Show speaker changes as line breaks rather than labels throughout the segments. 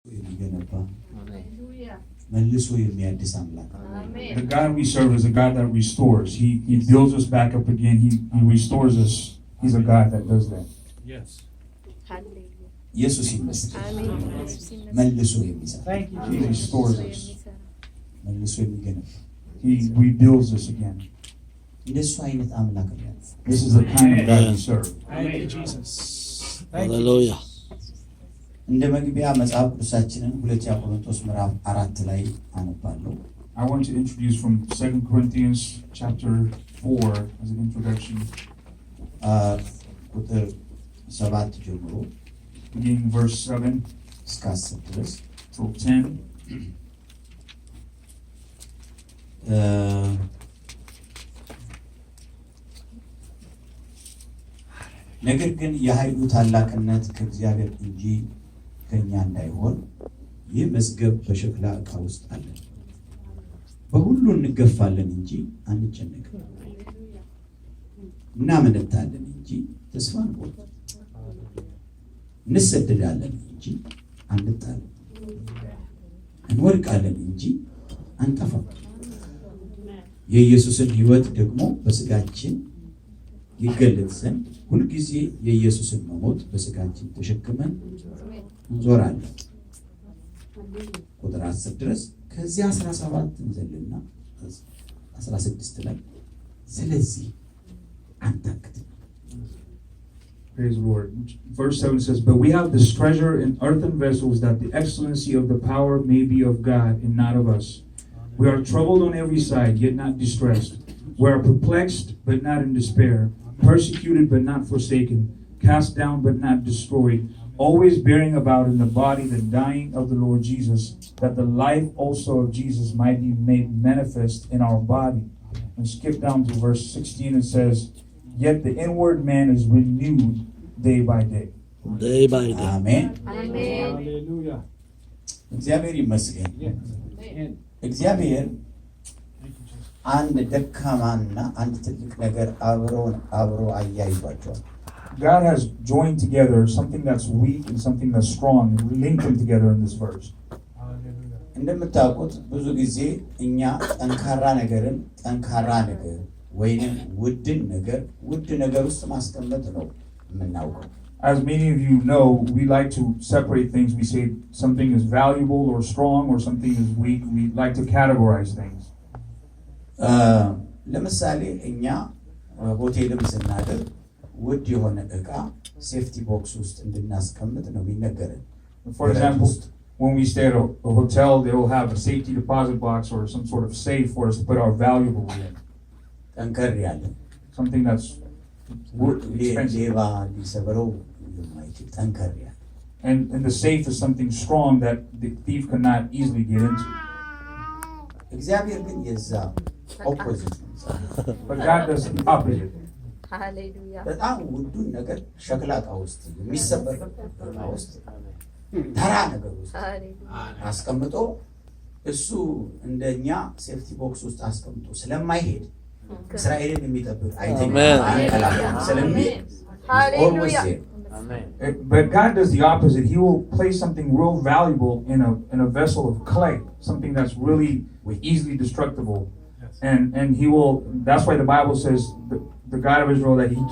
The God we serve is a God that restores. He builds us back up again. He restores us. He's a God that does that.
Yes.
ኢየሱስ ይመስገን መልሶ የሚሰራ
Thank you,
He
Jesus.
restores us.
መልሶ የሚገነባ
He rebuilds us again.
እንደሱ አይነት አምላክ ነው።
This is the kind of God we serve.
Thank you, Jesus. Thank you.
Hallelujah.
እንደ መግቢያ መጽሐፍ ቅዱሳችንን ሁለተኛ ቆሮንቶስ ምዕራፍ 4 ላይ አነባለሁ።
I want to introduce from 2 Corinthians chapter 4 as an introduction.
ቁጥር 7 ጀምሮ
Beginning verse 7
እስከ 10 ድረስ
till 10.
ነገር ግን የኃይሉ ታላቅነት ከእግዚአብሔር እንጂ ከኛ እንዳይሆን ይህ መዝገብ በሸክላ ዕቃ ውስጥ አለ። በሁሉ እንገፋለን እንጂ አንጨነቅም፣ እናመነታለን እንጂ ተስፋ አንቆርጥም፣ እንሰደዳለን እንጂ አንጣልም፣ እንወድቃለን እንጂ አንጠፋም። የኢየሱስን ሕይወት ደግሞ በስጋችን ይገለጥ ዘንድ ሁልጊዜ የኢየሱስን መሞት በስጋችን ተሸክመን እንዞራለን። ቁጥር 10 ድረስ ከዚህ 17 እንዘልና 16 ላይ ስለዚህ አንታክትም።
Praise the Lord. Verse 7 says, "But we have this treasure in earthen vessels, that the excellency of the power may be of God and not of us. We are troubled on every side, yet not distressed. We are perplexed, but not in despair. Persecuted, but not forsaken. Cast down, but not destroyed. Always bearing about in the body the dying of the Lord Jesus, that the life also of Jesus might be made manifest in our body." And skip down to verse 16. It says, "Yet the inward man is renewed day by day."
Day by day.
አሜን።
Hallelujah.
እግዚአብሔር ይመስገን።
Yes.
እግዚአብሔር
Thank you, Jesus.
አንድ ደካማና አንድ ትልቅ ነገር አብሮ አያይዟቸዋል።
God has joined together something that's weak and something that's strong, and linked them together in this verse.
Hallelujah.
እንደምታውቁት ብዙ ጊዜ እኛ ጠንካራ ነገርን ጠንካራ ነገር ወይንም ውድን ነገር ውድ ነገር ውስጥ ማስቀመጥ ነው የምናውቀው።
As many of you know, we like to separate things. We say something is valuable or strong or something is weak. We like to categorize things.
ለምሳሌ እኛ ሆቴልም ስናደር ውድ የሆነ ዕቃ ሴፍቲ ቦክስ ውስጥ እንድናስቀምጥ ነው የሚነገረን።
For example, when we stay at a hotel, they will have a safety deposit box or some sort of safe for us to put our valuables in.
ጠንከር ያለ
Something that's expensive.
ሌባ ሊሰብረው የማይችል ጠንከር ያለ
And the safe is something strong that the thief cannot easily get into.
እግዚአብሔር ግን የዛ ኦፖዚት ነው።
But God does the opposite.
Hallelujah.
በጣም ውዱን ነገር ሸክላ ዕቃ ውስጥ የሚሰበር ዕቃ ውስጥ ተራ ነገር ውስጥ አስቀምጦ እሱ እንደኛ ሴፍቲ ቦክስ ውስጥ አስቀምጦ ስለማይሄድ እስራኤልን የሚጠብቅ አይተኛም ስለሚል
Hallelujah.
But God does the opposite. He will place something real valuable in a vessel of clay, something that's really easily destructible. And he will, that's why the Bible says the God of Israel, that he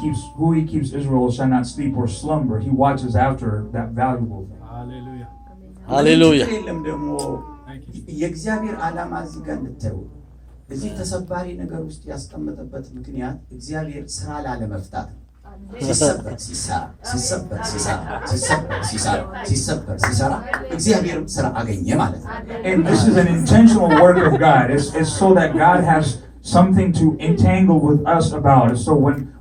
keeps Israel shall not sleep or slumber. He watches after that valuable thing.
Hallelujah.
Hallelujah.
የለም ደግሞ የእግዚአብሔር ዓላማ እዚህ ጋር እንድታዩ እዚህ ተሰባሪ ነገር ውስጥ ያስቀመጠበት ምክንያት እግዚአብሔር ስራ ላለመፍታት ነው። ሲሰበር ሲሰራ እግዚአብሔርም ስራ አገኘ ማለት ነው።
And this is an intentional work of God. It's so that God has something to entangle with us about it. So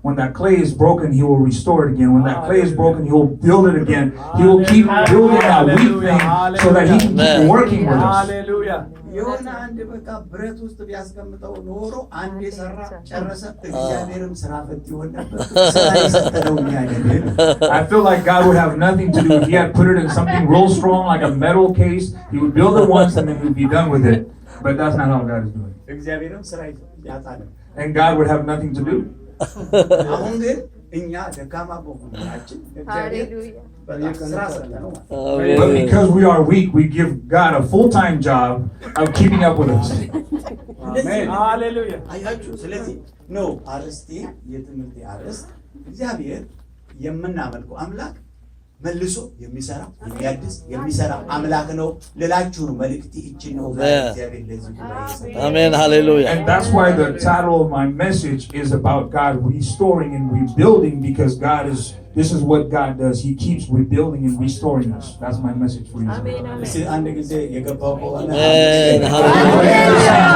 when that clay is broken, he will restore it again. When that clay is broken, he will build it again. He will keep building that weak thing so that he can keep working with us.
Hallelujah.
የሆነ አንድ በቃ ብረት ውስጥ ቢያስቀምጠው ኖሮ አንድ የሰራ ጨረሰ። እግዚአብሔርም ስራ ፈት ይሆን ነበር። ስራ የሰጠነው እኛ አይደለም።
I feel like God would have nothing to do if he had put it in something real strong like a metal case. He would build it once and then he would be done with it. But that's not how God is doing.
እግዚአብሔርም ስራ ያጣ ነው።
And God would have nothing to do.
አሁን ግን እኛ ደካማ በመሆናችን እግዚአብሔር በጣም ስራ ሰጠነው።
But because we are weak, we give God a full-time job of keeping up with us.
ሃሌሉያ
አያችሁ። ስለዚህ ነው አርስቴ የትምህርቴ አርስት እግዚአብሔር የምናመልከው አምላክ መልሶ የሚሰራ የሚያድስ የሚሰራ አምላክ ነው ልላችሁ ነው። መልእክቴ እቺ ነው። እግዚአብሔር ለዚህ ጉባኤ
አሜን ሃሌሉያ
And that's why the title of my message is about God restoring and rebuilding, because this is what God does. He keeps rebuilding and restoring us. That's my message for you.
እስኪ አንድ ጊዜ የገባው ከሆነ
አሜን ሃሌሉያ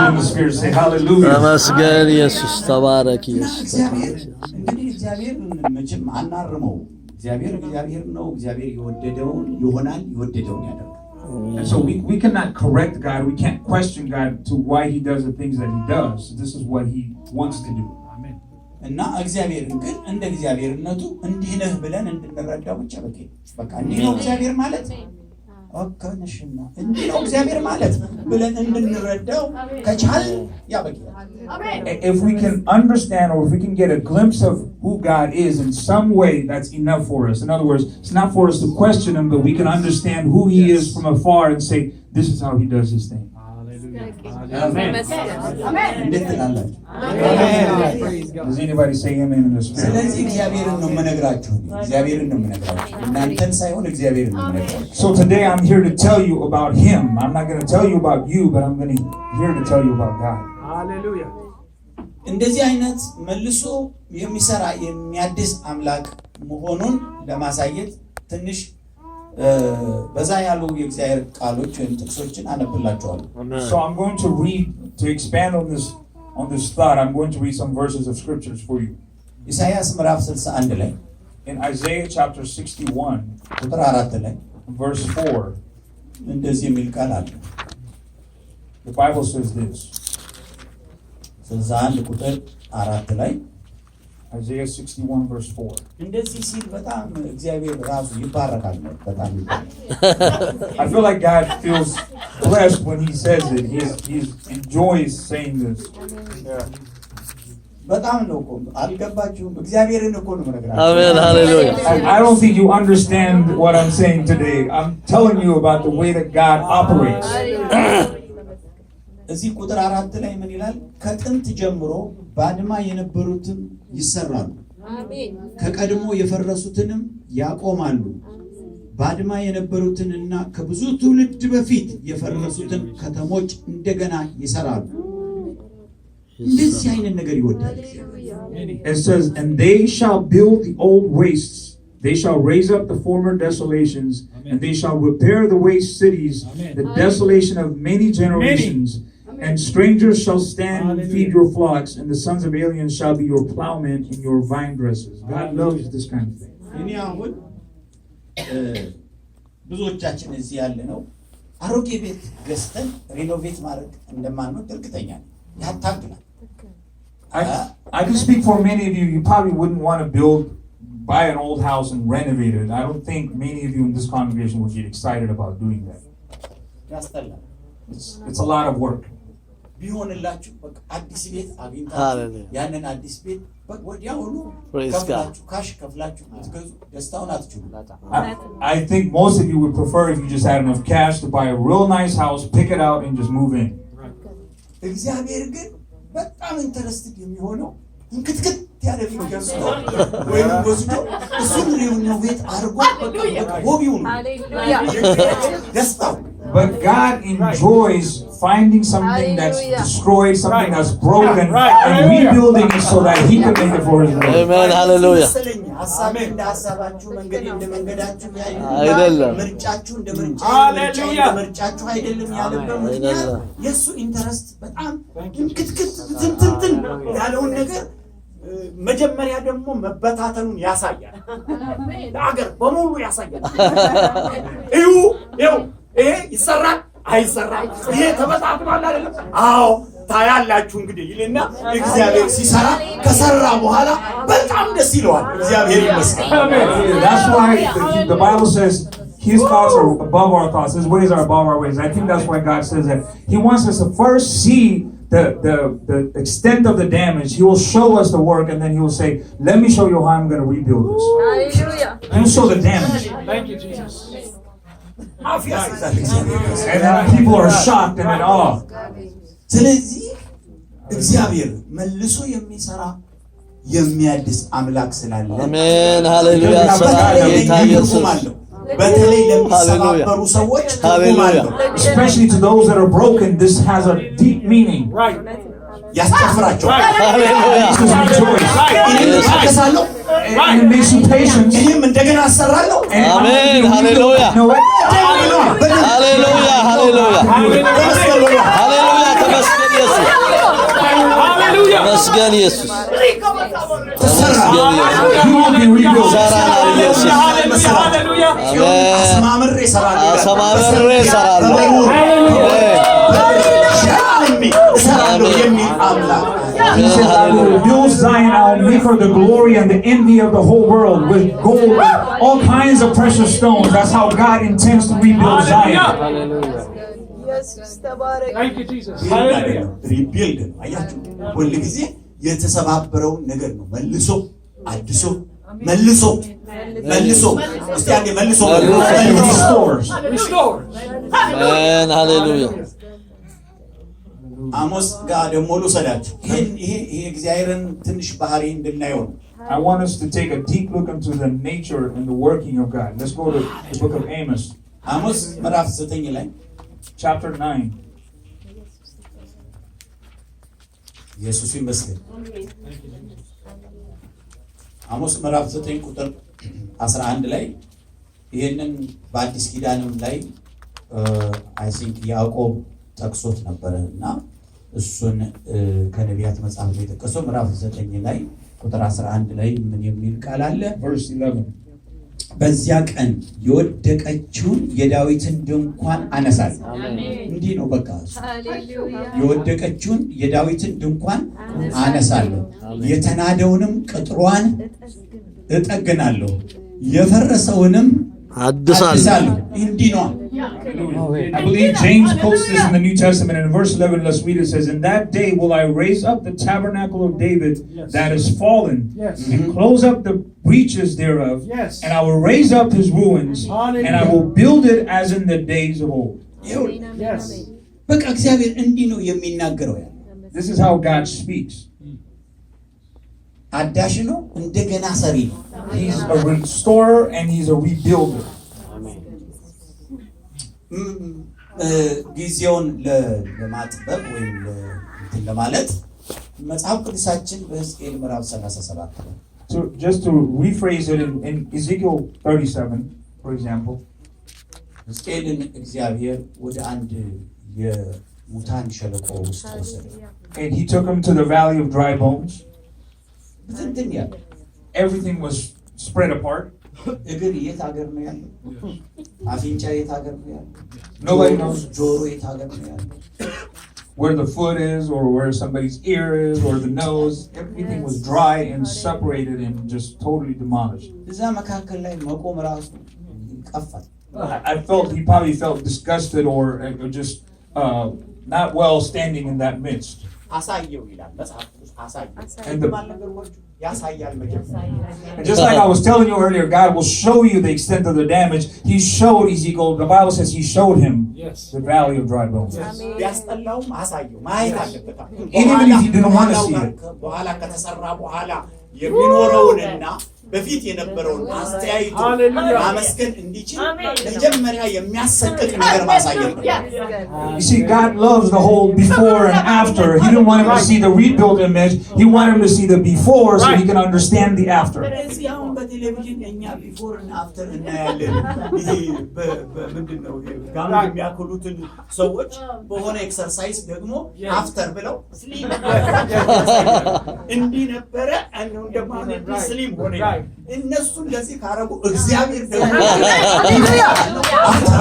In the Spirit, say hallelujah.
ተመስገን ኢየሱስ ተባረክ ኢየሱስ
እግዚአብሔር እንግዲህ እግዚአብሔር መቼም አናርመው። እግዚአብሔር ነው። እግዚአብሔር የወደደውን ይሆናል፣ የወደደውን ያደርጋል።
And so we cannot correct God. We can't question God to why he does the things that he does. This is what he wants to do.
እና እግዚአብሔርን ግን እንደ እግዚአብሔርነቱ እንዲህ ነህ ብለን እንድንረዳው ብቻ በቃ እንዲህ ነው እግዚአብሔር ማለት ኦከነሽና እንዲህ ነው እግዚአብሔር ማለት ብለን እንድንረዳው ከቻል ያበቃል።
If we can understand, or if we can get a glimpse of who God is in some way, that's enough for us. In other words, it's not for us to question him, but we can understand who he is from afar and say, this is how he does his thing.
እንዴት ትላላችሁ?
Does anybody say amen in the Spirit?
ስለዚህ እግዚአብሔርን ነው የምነግራችሁ። እግዚአብሔርን ነው የምነግራችሁ። እናንተን ሳይሆን እግዚአብሔርን ነው የምነግራችሁ።
So today I'm here to tell you about him. I'm not going to tell you about you, but I'm going to here to tell you about God.
ሃሌሉያ
እንደዚህ አይነት መልሶ የሚሰራ የሚያድስ አምላክ መሆኑን ለማሳየት ትንሽ በዛ ያሉ የእግዚአብሔር ቃሎች ወይም ጥቅሶችን አነብላችኋለሁ።
So I'm going to read, to expand on this thought, I'm going to read some verses of scriptures for you.
ኢሳይያስ ምዕራፍ 61 ላይ
In Isaiah chapter 61,
ቁጥር 4 ላይ
verse 4,
እንደዚህ የሚል ቃል አለ።
the Bible says this.
61 ቁጥር 4 ላይ
Isaiah 61 verse 4.
እንደዚህ ሲል በጣም እግዚአብሔር ራሱ ይባረካል። በጣም
I feel like God feels blessed when he says it. He enjoys saying this.
በጣም ነው እኮ አልገባችሁም? እግዚአብሔርን እኮ ነው የምነግራችሁ።
አሜን ሃሌሉያ
I don't think you understand what I'm saying today. I'm telling you about the way that God operates.
እዚህ ቁጥር 4 ላይ ምን ይላል? ከጥንት ጀምሮ ባድማ የነበሩትን ይሰራሉ፣ ከቀድሞ የፈረሱትንም ያቆማሉ። ባድማ የነበሩትንና ከብዙ ትውልድ በፊት የፈረሱትን ከተሞች እንደገና ይሰራሉ። እንደዚህ አይነት ነገር ይወዳል።
It says, and they shall build the old wastes. They shall raise up the former desolations, and they shall repair the waste cities, the desolation of many generations. And strangers shall stand and feed your flocks, and the sons of aliens shall be your plowmen and your vine dressers. God loves this kind of thing.
እኔ አሁን ብዙዎቻችን እዚህ ያለ ነው አሮጌ ቤት ገዝተን ሪኖቬት ማድረግ እንደማንወድ እርግጠኛ ነኝ። ያታግላል።
I can speak for many of you. You probably wouldn't want to buy an old house and renovate it. I don't think many of you in this congregation would get excited about doing that.
ያስጠላል።
It's a lot of work.
ቢሆንላችሁ በቃ አዲስ ቤት አግኝታችሁ ያንን አዲስ ቤት ወዲያውኑ ከፍላችሁ ካሽ ከፍላችሁ ትገዙ ደስታውን አትችሉም።
I think most of you would prefer if you just had enough cash to buy a real nice house, pick it out, and just move in.
እግዚአብሔር ግን በጣም ኢንተረስትድ የሚሆነው እንክትክት ያለ ቤት ገዝቶ ወይም ወስዶ እሱን ሪኖቬት አድርጎ በቃ ሆቢው ነው ደስታው።
But God enjoys finding something that's destroyed, something that's broken, and rebuilding it so that He can make it for His glory.
Amen. Hallelujah.
መጀመሪያ ደግሞ መበታተኑን ያሳያል። ለአገር በሙሉ ያሳያል። ይኸው ይሄ ይሰራል አይሰራም፣ ይሄ ተበታትኗል አይደለም? አዎ ታያላችሁ እንግዲህ ይልና እግዚአብሔር ሲሰራ ከሰራ በኋላ በጣም ደስ ይለዋል። እግዚአብሔር ይመስገን።
That's why the Bible says His thoughts are above our thoughts. His ways are above our ways. I think that's why God says that He wants us to first see the extent of the damage, he will show us the work, and then he will say, let me show you how I'm going to rebuild this.
Hallelujah.
He will show the damage.
Thank you, Jesus.
And then people are shocked and in awe.
ስለዚህ እግዚአብሔር መልሶ የሚሰራ የሚያድስ አምላክ ስላለ
አሜን ሃሌሉያ ሰላም ጌታ ኢየሱስ
በተለይ ለሚሰባበሩ ሰዎች ትርጉም አለው
especially to those that are broken this has a deep meaning
Right.
ያስጨፍራቸዋል
ሃሌሉያ
ይታገሳለሁ
and it makes you patient
እኔም እንደገና አሰራለሁ
አሜን ሃሌሉያ ሃሌሉያ ሃሌሉያ ሃሌሉያ ተመስገን ኢየሱስ
Hallelujah.
ተመስገን ኢየሱስ
Hallelujah.
አስማምሬ እሰራለሁ
አሰማምሬ እሰራለሁ
የሚል አምላክ
He says, I will build Zion, I will make her the glory and the envy of the whole world with gold and all kinds of precious stones. That's how God intends to rebuild Zion.
Thank you, Jesus. Hallelujah.
ሪቢልድ ነው አያችሁ ሁል ጊዜ የተሰባበረውን ነገር ነው መልሶ አድሶ መልሶ እስቲ አንዴ መልሶ
Restores.
Restore.
አሜን ሃሌሉያ
አሞስ ጋር ደግሞ ልውሰዳችሁ ይሄ እግዚአብሔርን ትንሽ ባህሪ እንድናየው ነው
I want us to take a deep look into the nature and the working of God. Let's go to the book of Amos.
አሞስ ምዕራፍ 9 ላይ
Chapter 9.
ኢየሱስ ይመስገን አሞስ ምዕራፍ 9 ቁጥር 11 ላይ ይሄንን በአዲስ ኪዳንም ላይ አይ ቲንክ ያዕቆብ ጠቅሶት ነበርና እሱን ከነቢያት መጽሐፍ ላይ ተቀሰው ምዕራፍ 9 ላይ ቁጥር 11 ላይ ምን የሚል ቃል አለ
Verse 11.
በዚያ ቀን የወደቀችውን የዳዊትን ድንኳን አነሳለሁ እንዲህ ነው በቃ የወደቀችውን የዳዊትን ድንኳን አነሳለሁ የተናደውንም ቅጥሯን እጠግናለሁ የፈረሰውንም አድሳለሁ እንዲህ ነው
I believe James quotes this in the New Testament. In verse 11, let's read it. It says, in that day will I raise up the tabernacle of David that is fallen, and close up the breaches thereof, and I will raise up his ruins, and I will build it as in the days of old.
በቃ እግዚአብሔር እንዲህ ነው የሚናገረው ያለው
This is how God speaks.
አዳሽ ነው እንደገና ሰሪ ነው
He's a restorer and he's a rebuilder.
ጊዜውን ለማጥበብ ወይም ለማለት መጽሐፍ ቅዱሳችን በሕዝቅኤል ምዕራፍ 37 ነው
So just to rephrase it in Ezekiel 37, for example,
ሕዝቅኤልን እግዚአብሔር ወደ አንድ የሙታን ሸለቆ ውስጥ ወሰደው
and he took him to the valley of dry bones.
ብትንትን ያለ
Everything was spread apart.
እግር የት ሀገር ነው ያለው አፍንጫ የት ሀገር ነው ያለው
Nobody knows
ጆሮ የት ሀገር ነው ያለው
where the foot is or where somebody's ear is or the nose. Everything was dry and separated and just totally demolished.
እዛ መካከል ላይ መቆም ራሱ ይቀፋል
I felt he probably felt disgusted or just not well standing in that midst.
አሳየው ይላል መጽሐፍ ቅዱስ አሳየው
And the-
ነገሮች ያሳያል መጀመሪያ
And just like I was telling you earlier, God will show you the extent of the damage. He showed Ezekiel, the Bible says he showed him the valley of dry bones.
ቢያስጠላውም አሳየው ማየት አለበት
Even if he didn't want to see it.
በኋላ ከተሰራ በኋላ የሚኖረውንና በፊት የነበረውን አስተያየቱ ማመስገን እንዲችል መጀመሪያ የሚያሰቅቅ ነገር ማሳየት ነው
You see, God loves the whole before and after. He didn't want him to see the rebuilt image. He wanted him to see the before so he can understand the after.
ስለዚህ አሁን በቴሌቪዥን እኛ ቢፎር እና አፍተር እናያለን ይሄ በምንድን ነው ጋር የሚያክሉትን ሰዎች በሆነ ኤክሰርሳይዝ ደግሞ አፍተር ብለው ስሊም እንዲህ ነበረ እንደው እንደማለት ስሊም ሆነ እነሱ እንደዚህ ካረጉ እግዚአብሔር ደግሞ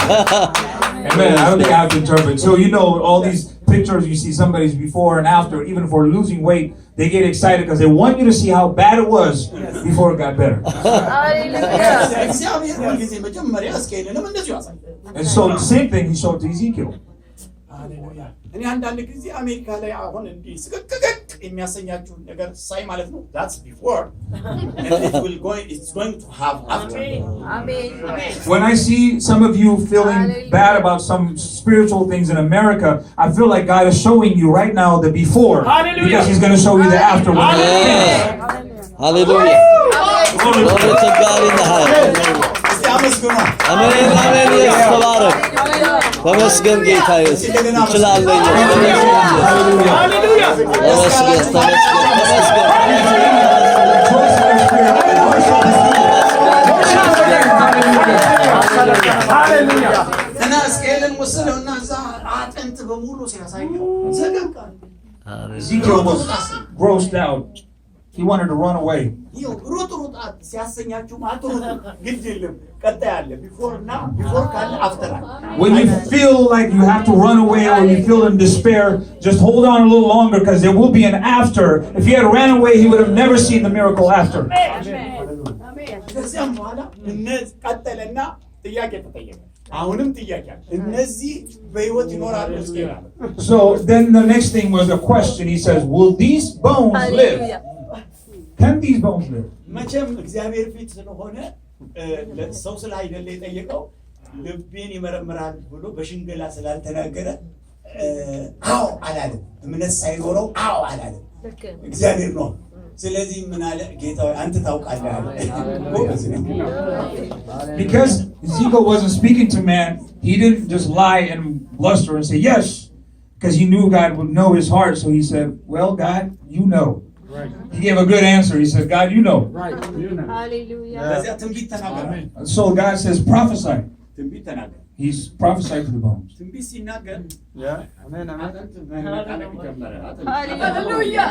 Amen. I don't think I have to interpret. So you know all these pictures you see somebody's before and after, even for losing weight, they get excited because they want you to see how bad it was before it got better.
እግዚአብሔር ሁልጊዜ መጀመሪያ እስከሄደንም እንደዚሁ ያሳያል
And so the same thing he showed to Ezekiel.
እኔ አንዳንድ ጊዜ አሜሪካ ላይ አሁን እንዲህ ስቅቅቅ የሚያሰኛችሁ ነገር ሳይ ማለት ነው that's before and it's going to have after.
When I see some of you feeling bad about some spiritual things in America, I feel like God is showing you right now the before, because He's going to show you the after.
Hallelujah. Glory to God in the highest. አሜን አሜን። ኢየሱስ ተባረክ። ተመስገን ጌታ ኢየሱስ ትችላለህ።
ሃሌሉያ
ተመስገን ተመስገን
ሃሌሉያ
እና እስራኤልን ወሰደውና እዛ አጥንት በሙሉ ሲያሳየው ዘጋጋ።
Ezekiel was grossed out. He wanted to run away.
ሩጥ ሲያሰኛችሁ አትሩጡ፣ ግድ የለም ቀጣይ አለ ቢፎር እና ቢፎር ካለ አፍተር አለ።
When you feel like you have to run away or you feel in despair, just hold on a little longer, because there will be an after. If he had ran away, he would have never seen the miracle after.
ከዚያም በኋላ እነዚህ ቀጠለና ጥያቄ ተጠየቀ። አሁንም ጥያቄ አለ። እነዚህ በህይወት ይኖራሉ እስኪላል።
So then the next thing was a question. He says, will these bones live? Can these bones live?
መቼም እግዚአብሔር ፊት ስለሆነ ሰው ስላይደለ የጠየቀው ልቤን ይመረምራል ብሎ በሽንገላ ስላልተናገረ አዎ አላለም። እምነት ሳይኖረው አዎ አላለም። እግዚአብሔር ነው። ስለዚህ ምን አለ ጌታ አንተ ታውቃለህ አለ።
Because Ezekiel wasn't speaking to man, he didn't just lie and bluster and say yes, because he knew God would know his heart. So he said, well, God, you know.
Right.
He gave a good answer. He said, God, you know.
Right. You know.
Hallelujah.
ለዚያ ትንቢት ተናገረ።
So God says, prophesy.
ትንቢት ተናገረ።
He's prophesied to the bones.
ትንቢት ሲናገር
አሜን አሜን።
Hallelujah.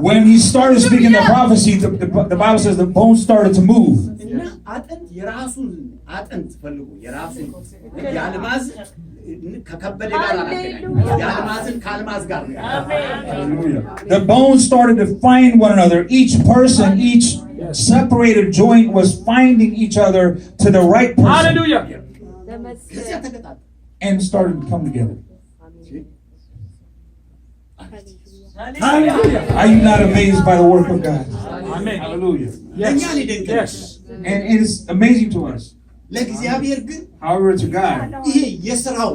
When he started speaking the prophecy, the Bible says the bones started to move.
እና አጥንት የራሱን አጥንት ፈልጉ የራሱን የአልማዝ ከከበደ ጋር አላገናኘም። የአልማዝን ከአልማዝ ጋር ነው።
The bones started to find one another. Each person, each separated joint was finding each other to the right person.
Hallelujah.
ከዚያ ተቀጣጣ
And started to come together.
Hallelujah.
Are you not amazed by the work of God?
Amen.
Hallelujah.
ለእኛ ሊደንቅ ነው።
Yes.
And it is amazing to us.
ለእግዚአብሔር ግን
However, to God,
ይሄ የሥራው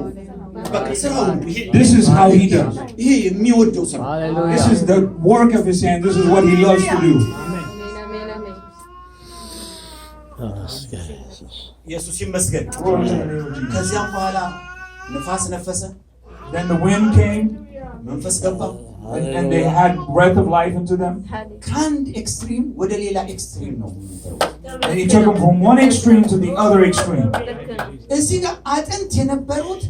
በቃ ስራው ነው። ይሄ
this is how He does.
ይሄ የሚወደው ስራ
This is the work of His hand. This is what He loves to do.
Amen, amen.
ኢየሱስ ይመስገን። ከዚያም በኋላ ንፋስ ነፈሰ፣
Then the wind came,
መንፈስ ገባ።
and they had breath of life into them.
ከአንድ ኤክስትሪም ወደ ሌላ ኤክስትሪም ነው የሚጠሩ።
And He took them from one extreme to the other extreme.
እዚህ ጋር አጥንት የነበሩት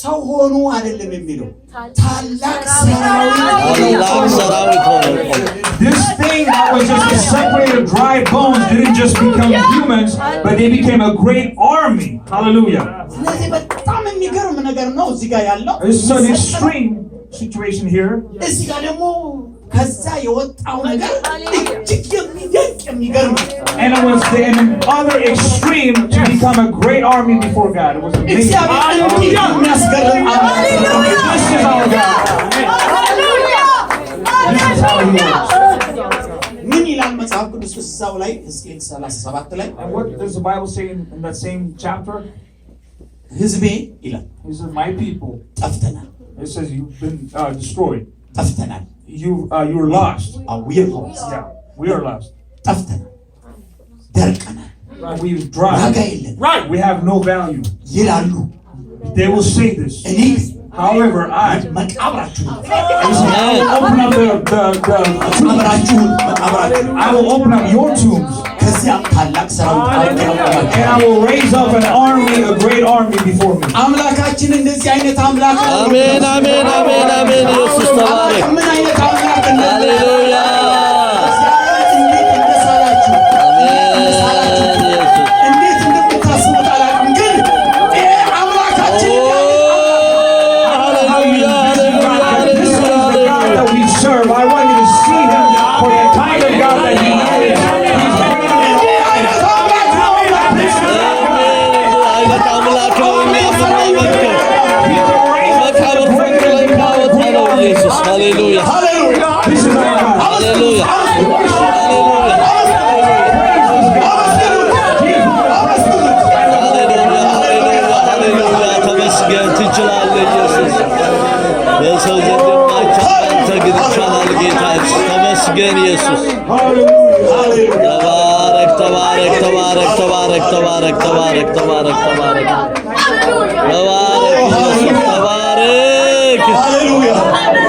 ሰው ሆኑ አይደለም የሚለው ታላቅ ሰራዊት
ታላቅ ሰራዊት ሆነ።
This thing that was just a separated dry bones didn't just become humans, but they became a great army. Hallelujah.
ስለዚህ በጣም የሚገርም ነገር ነው እዚህ ጋር ያለው።
It's an extreme situation here.
እዚህ ጋር ደግሞ ከዛ የወጣው ነገር እጅግ የሚደንቅ የሚገርም
And it was the other extreme to become a great army before God. It was amazing.
እግዚአብሔር እንዲህ የሚያስገርም አምላክ ነው።
This is our God. This is how He works.
ምን ይላል መጽሐፍ ቅዱስ እዛው ላይ ሕዝቅኤል 37 ላይ
And what does the Bible say in that same chapter?
ሕዝቤ ይላል
He says, my people.
ጠፍተናል
It says you've been destroyed.
ጠፍተናል
You're lost.
we are lost
Yeah, we are lost.
ጠፍተናል ደርቀናል
We've
ዋጋ
dried.
የለን
Right.
We have no value.
ይላሉ።
They will say this.
እኔ
However,
መቃብራችሁን
I will open up
መቃብራችሁን
I will open up your tombs,
ከዚያም ታላቅ ሰራዊት
and I will raise up an army, a great army before me.
አምላካችን እንደዚህ አይነት አምላክ ነው።
አሜን አሜን አሜን አሜን። ኢየሱስ ተባረክ።
ምን አይነት አምላክ ነው?
ሃሌሉያ።
እንዴት እንደሳላችሁ እንዴት እንደምታስቡት አላውቅም፣ ግን ይሄ አምላካችን
This is the God that we serve. I want you to see Him for the kind of God that He is.
አይነት አምላክ ነው።
አይነት አምላክ ነው የሚያመልከው።
He can raise up
Hallelujah.
This is our God.
Hallelujah. Hallelujah. ተመስገን ትችላለህ ኢየሱስ የሰው ዘንድ የማይቻል አንተ ግን ይቻላል ጌታ ተመስገን ኢየሱስ ተባረክ ተባረክ ተባረክ ተባረክ ተባረክ ተባረክ ተባረክ ተባረክ ተባረክ ኢየሱስ ተባረክ ሃሌሉያ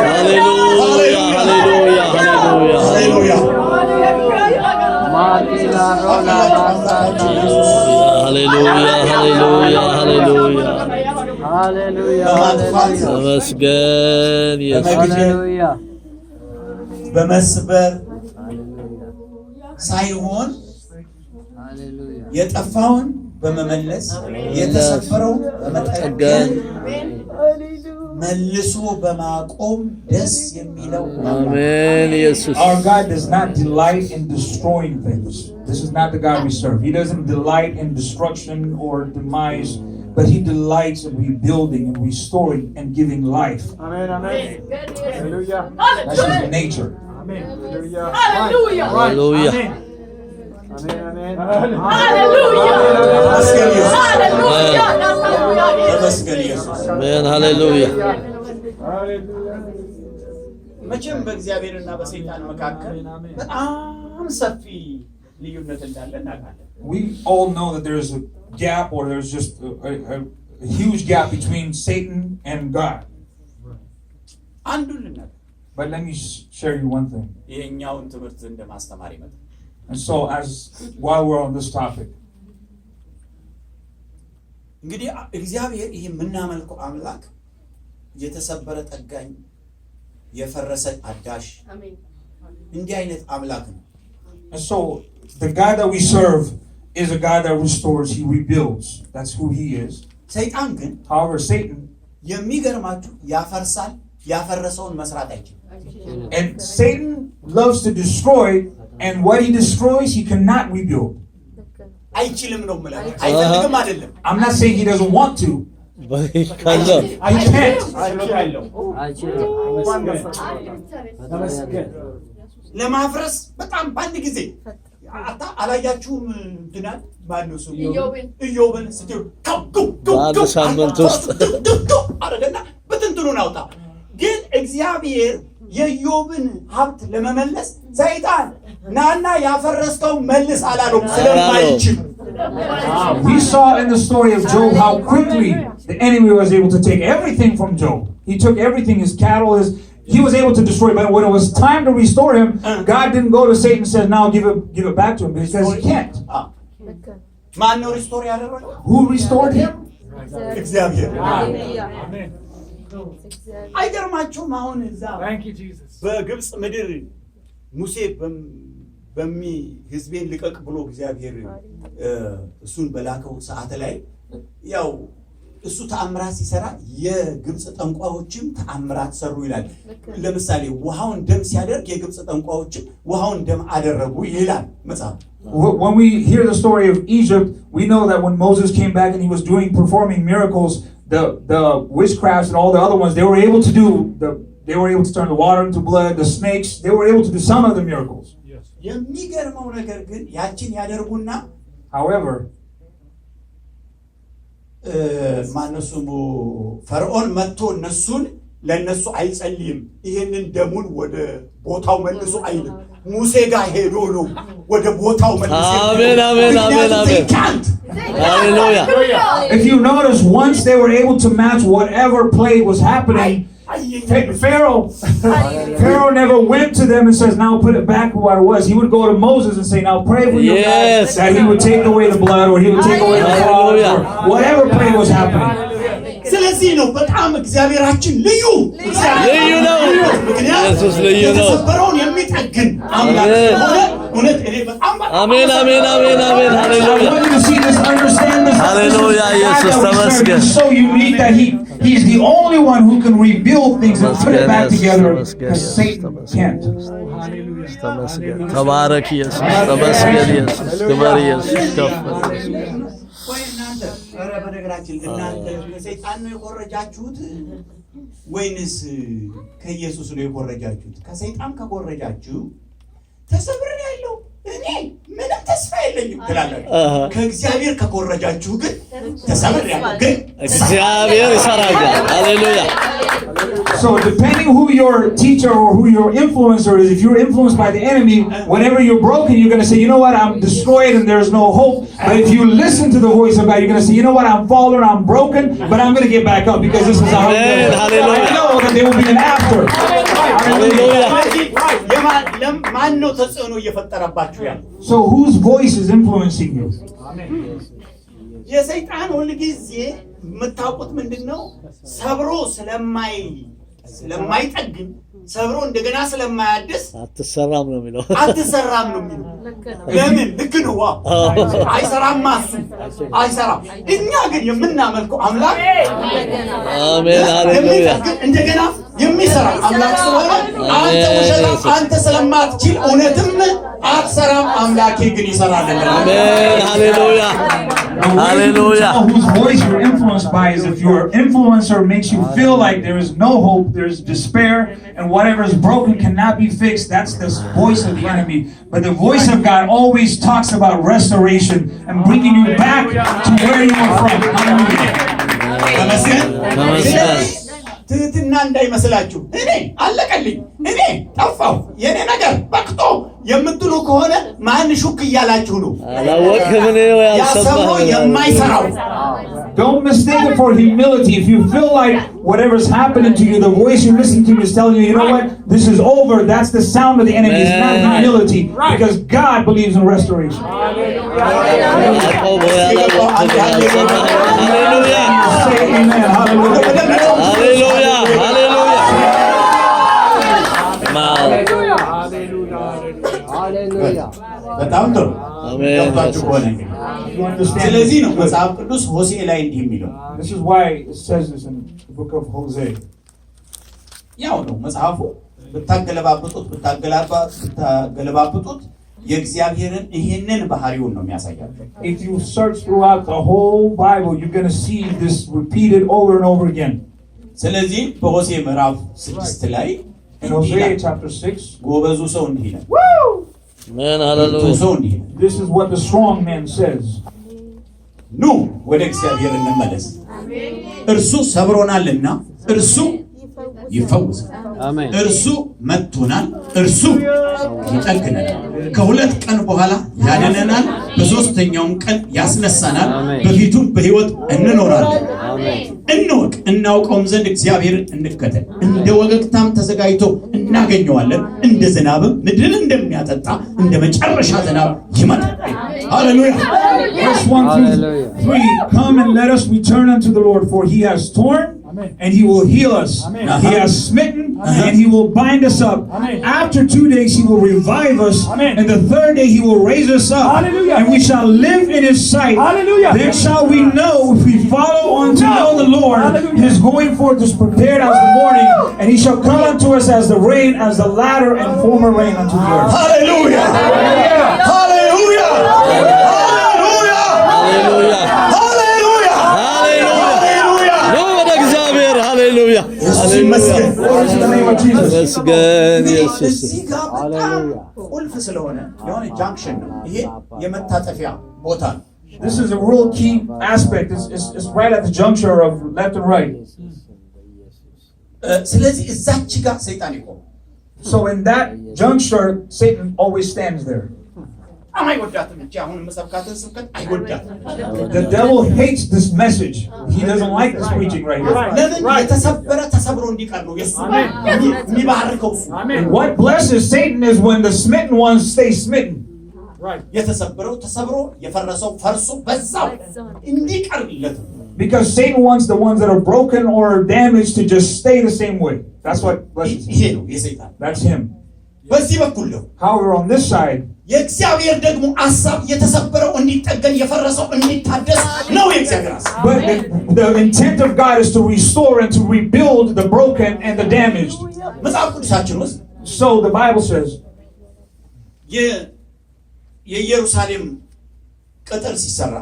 ሃሌሉያ ሃሌሉያ ሃሌሉያ ሃሌሉያ ሃሌሉያ ሃሌሉያ ተመስገን
ሃሌሉያ በመስበር ሳይሆን የጠፋውን በመመለስ የተሰበረው በመጠገን መልሶ በማቆም ደስ የሚለው
አሜን ኢየሱስ
Our God does not delight in destroying things. This is not the God we serve. He doesn't delight in destruction or demise, but he delights in rebuilding and restoring and giving life.
Amen, amen. Hallelujah.
That's his nature.
Amen. Hallelujah.
Hallelujah.
Hallelujah.
Amen, amen.
Hallelujah.
ተመስገን ኢየሱስ
አሜን ሃሌሉያ
መቼም በእግዚአብሔርና በሰይጣን መካከል በጣም ሰፊ ልዩነት እንዳለ እናውቃለን
We all know that there's a gap, or there's just a huge gap between Satan and God.
አንዱን ልናገር
But let me share you one thing.
ይሄኛውን ትምህርት እንደማስተማር ይመጣ
And so, while we're on this topic,
እንግዲህ እግዚአብሔር ይሄ የምናመልከው አምላክ የተሰበረ ጠጋኝ የፈረሰ አዳሽ እንዲህ አይነት አምላክ ነው
and so the God that we serve is a God that restores, he rebuilds. That's who he is.
ሰይጣን ግን
However, Satan,
የሚገርማችሁ ያፈርሳል ያፈረሰውን መስራት አይችልም
and Satan loves to destroy, and what he destroys he cannot rebuild.
አይችልም ነው ማለት አይፈልግም አይደለም
I'm not saying he doesn't want to.
ካለው
I can't.
ለማፍረስ በጣም ባንድ ጊዜ አላያችሁም እንትናል ማነው ሰው ኢዮብን ስትዩ
በአንድ ሳምንት ውስጥ
አረጋና በትንትኑን አውጣ ግን እግዚአብሔር የኢዮብን ሀብት ለመመለስ ሰይጣን ናና ያፈረስከው መልስ አላለው ስለማይችል
We saw in the story of Job how quickly the enemy was able to take everything from Job. He took everything, his cattle, he was able to destroy, but when it was time to restore him, God didn't go to Satan and said, now give it back to him, because he can't.
ማን ነው ሪስቶር ያደረገው
Who restored him?
እግዚአብሔር
Amen.
አይገርማችሁም አሁን እዛ
Thank you, Jesus.
በግብጽ ምድር ሙሴ ህዝቤን ልቀቅ ብሎ እግዚአብሔር እሱን በላከው ሰዓት ላይ ያው እሱ ተአምራት ሲሰራ የግብጽ ጠንቋዮችም ተአምራት ሰሩ ይላል ለምሳሌ ውሃውን ደም ሲያደርግ የግብጽ ጠንቋዮችም ውሃውን ደም አደረጉ ይላል መጽሐፍ
When we hear the story of Egypt, we know that when Moses came back and he was performing miracles, the witchcrafts and all the other ones, they were able to turn the water into blood, the snakes, they were able to do some of the miracles.
የሚገርመው ነገር ግን ያችን ያደርጉና
However,
ማነሱሙ ፈርዖን መጥቶ እነሱን ለነሱ አይጸልይም ይሄንን ደሙን ወደ ቦታው መልሶ አይልም ሙሴ ጋር ሄዶ ነው ወደ ቦታው መልሶ
አሜን አሜን አሜን አሜን ሃሌሉያ
if you notice, once they were able to match whatever plague was happening, Pharaoh never went to them and says, now put it back what it was. He would go to Moses and say, now pray for your God that he would take away the blood, or he would take away the frogs, or whatever plague was happening.
ስለዚህ ነው በጣም እግዚአብሔራችን ልዩ
ነው ኢየሱስ ልዩ ነው
የተሰበረውን የሚጠግን አምላክ ስለሆነ እውነት እኔ በጣም
አሜን አሜን አሜን አሜን ሃሌሉያ
I want you to see this, understand this.
Hallelujah, ኢየሱስ ተመስገን
He's so unique that he's the only one who can rebuild things and put it back together, because Satan can't.
ተመስገን ተባረክ ኢየሱስ ተመስገን ኢየሱስ ክብር ኢየሱስ ከፍ
ወይ እናንተ ኧረ በነገራችን እናንተ ሰይጣን ነው የቆረጃችሁት ወይንስ ከኢየሱስ ነው የኮረጃችሁት? ከሰይጣን ከኮረጃችሁ ተሰብሬያለሁ እኔ ምንም ተስፋ የለኝም ትላላችሁ። ከእግዚአብሔር ከኮረጃችሁ ግን ተሰብሬያለሁ ግን
እግዚአብሔር ይሰራል። ሃሌሉያ።
So depending who your teacher or who your influencer is, if you're influenced by the enemy, whenever you're broken, you're going to say, you know what, I'm destroyed and there's no hope. But if you listen to the voice of God, you're going to say, you know what, I'm fallen, I'm broken, but I'm going to get back up because this is how I know that there will be an after. So whose voice is influencing you?
የሰይጣን ሁሉ ጊዜ የምታውቁት ምንድነው? ሰብሮ ስለማይጠግን ሰብሮ እንደገና ስለማያድስ
አትሰራም ነው የሚለው።
ለምን? ልክ ነው። አይሰራም አይሰራም። እኛ ግን የምናመልከው አምላክ
አሜን ሃሌሉያ
እንደገና የሚሰራ አምላክ ስለሆነ አንተ ስለማትችል እውነትም አትሰራም፣ አምላኬ ግን ይሰራል።
አሜን ሃሌሉያ
Hallelujah. Whose voice you're influenced by is if your influencer makes you feel like there is no hope, there's despair, and whatever is broken cannot be fixed. That's the voice of the enemy. But the voice of God always talks about restoration and bringing you back to where you were from. Hallelujah.
ትህትና እንዳይመስላችሁ እኔ አለቀልኝ እኔ ጠፋሁ የኔ ነገር በቅቶ የምትሉ ከሆነ ማን ሹክ እያላችሁ ነው?
አላወቅም ነው ያሰማው
የማይሰራው።
Don't mistake it for humility. If you feel like whatever's happening to you, the voice you're listening to is telling you, you know what, this is over. That's the sound of the enemy. It's not humility, because God believes in restoration.
Hallelujah.
Say amen.
Hallelujah. Hallelujah.
Hallelujah.
በጣም ጥሩ ገብታችሁ ከሆነ ስለዚህ ነው መጽሐፍ ቅዱስ ሆሴዕ ላይ እንዲህ የሚለው።
This is why it says this in the book of Hosea.
ያው ነው መጽሐፉ ብታገለባብጡት የእግዚአብሔርን ይሄንን ባህሪውን ነው የሚያሳያችሁ።
If you search throughout the whole Bible, you're going to see this repeated over and over again.
ስለዚህ በሆሴዕ ምዕራፍ 6 ላይ
in Hosea chapter 6,
ጎበዙ ሰው እንዲህ ይላል።
Amen, hallelujah.
This is what the strong man says.
ኑ ወደ እግዚአብሔር እንመለስ፣ እርሱ ሰብሮናልና እርሱ ይፈውሳል።
አሜን።
እርሱ መጥቶናል፣ እርሱ ይጠግነናል። ከሁለት ቀን በኋላ ያድነናል፣ በሶስተኛውም ቀን ያስነሳናል፣ በፊቱም በሕይወት እንኖራለን። እንወቅ እናውቀውም ዘንድ እግዚአብሔርን እንከተል። እንደ ወገግታም ተዘጋጅቶ እናገኘዋለን፣ እንደ ዝናብም ምድርን እንደሚያጠጣ እንደ መጨረሻ ዝናብ ይመጣል። ሃሌሉያ።
Verse 1 through 3, come and let us return unto the Lord, for he has torn and he will heal us. He has smitten and he will bind us up. After 2 days he will revive us, and the third day he will raise us up. And we shall live in his sight. Then shall we know, if we follow on to know the Lord, his going forth is prepared as the morning, and he shall come unto us as the rain, as the latter and former rain unto the earth.
Hallelujah. Hallelujah. Hallelujah.
Hallelujah. Hallelujah.
Hallelujah. Glory to the name of Jesus.
መስገን ኢየሱስ።
እዚህ ጋር በጣም ቁልፍ ስለሆነ የሆነ ጃንክሽን ነው። ይሄ የመታጠፊያ ቦታ ነው።
This is a real key aspect. It's right at the juncture of left and right.
ስለዚህ እዛች ጋር ሰይጣን ይቆም።
So in that juncture, Satan always stands there.
አይወዳትም እንጂ አሁን መሰብካትን ስብከት አይወዳትም።
The devil hates this message. He doesn't like this preaching right here.
ለምን? የተሰበረ ተሰብሮ እንዲቀር ነው የሚባርከው።
And what blesses Satan is when the smitten ones stay smitten.
የተሰበረው ተሰብሮ የፈረሰው ፈርሶ በዛው እንዲቀርለት።
Because Satan wants the ones that are broken or damaged to just stay the same way. That's what blesses
ይሄ
him.
ነው የሰይጣን።
That's him.
በዚህ በኩል ነው።
However, on this side,
የእግዚአብሔር ደግሞ ሐሳብ የተሰበረው እንዲጠገን የፈረሰው እንዲታደስ ነው የእግዚአብሔር ሐሳብ።
but the intent of God is to restore and to rebuild the broken and the damaged.
መጽሐፍ ቅዱሳችን ውስጥ
So the Bible says,
የኢየሩሳሌም ቅጥር ሲሰራ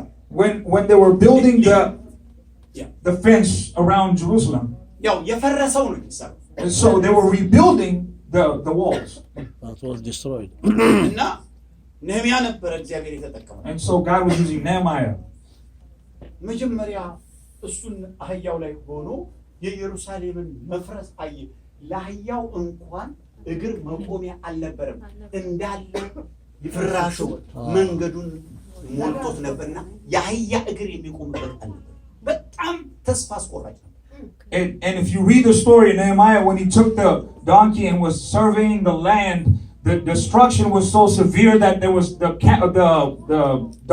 when they were building the fence around Jerusalem,
ያው የፈረሰው ነው የሚሰራው
And so they were rebuilding the walls.
That was destroyed.
እና ነህምያ ነበረ እግዚአብሔር የተጠቀመው።
And so God was using Nehemiah.
መጀመሪያ እሱን አህያው ላይ ሆኖ የኢየሩሳሌምን መፍረስ አየ። ለአህያው እንኳን እግር መቆሚያ አልነበረም፣ እንዳለ ፍራሹ መንገዱን ሞልቶት ነበርና የአህያ እግር የሚቆምበት አልነበረም። በጣም ተስፋ አስቆራጭ ነው።
And if you read the story of Nehemiah, when he took the donkey and was surveying the land, the destruction was so severe that there was the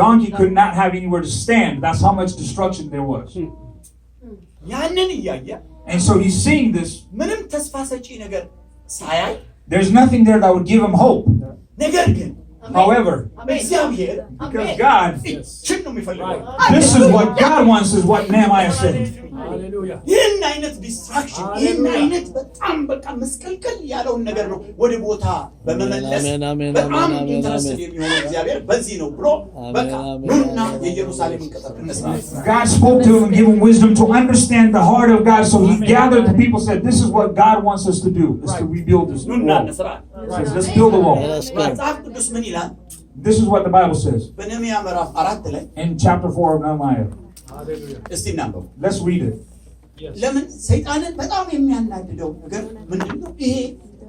donkey could not have anywhere to stand. That's how much destruction there was.
ያንን እያየ
And so he's seeing this.
ምንም ተስፋ ሰጪ ነገር ሳያይ
There's nothing there that would give him hope.
ነገር ግን
However,
እግዚአብሔር
because God,
እችን ነው የሚፈልገው።
this is what God wants, is what Nehemiah said.
Hallelujah.
ይህን አይነት ዲስትራክሽን ይህን አይነት በጣም በቃ መስቀልቅል ያለውን ነገር ነው ወደ ቦታ በመመለስ በጣም ኢንተረስትድ የሚሆነው እግዚአብሔር በዚህ ነው ብሎ በቃ ኑና የኢየሩሳሌምን ቅጥር እንስራ።
God spoke to him and gave him wisdom to understand the heart of God. So he gathered the people, said, this is what God wants us to do, is to rebuild this
ኑና
wall.
እንስራ።
Says, let's build the wall.
መጽሐፍ ቅዱስ ምን ይላል?
This is what the Bible says
በነህምያ ምዕራፍ 4 ላይ
in chapter 4 of Nehemiah.
Hallelujah.
እስቲ እናንበው።
Let's read it.
Yes.
ለምን ሰይጣንን በጣም የሚያናድደው ነገር ምንድነው? ይሄ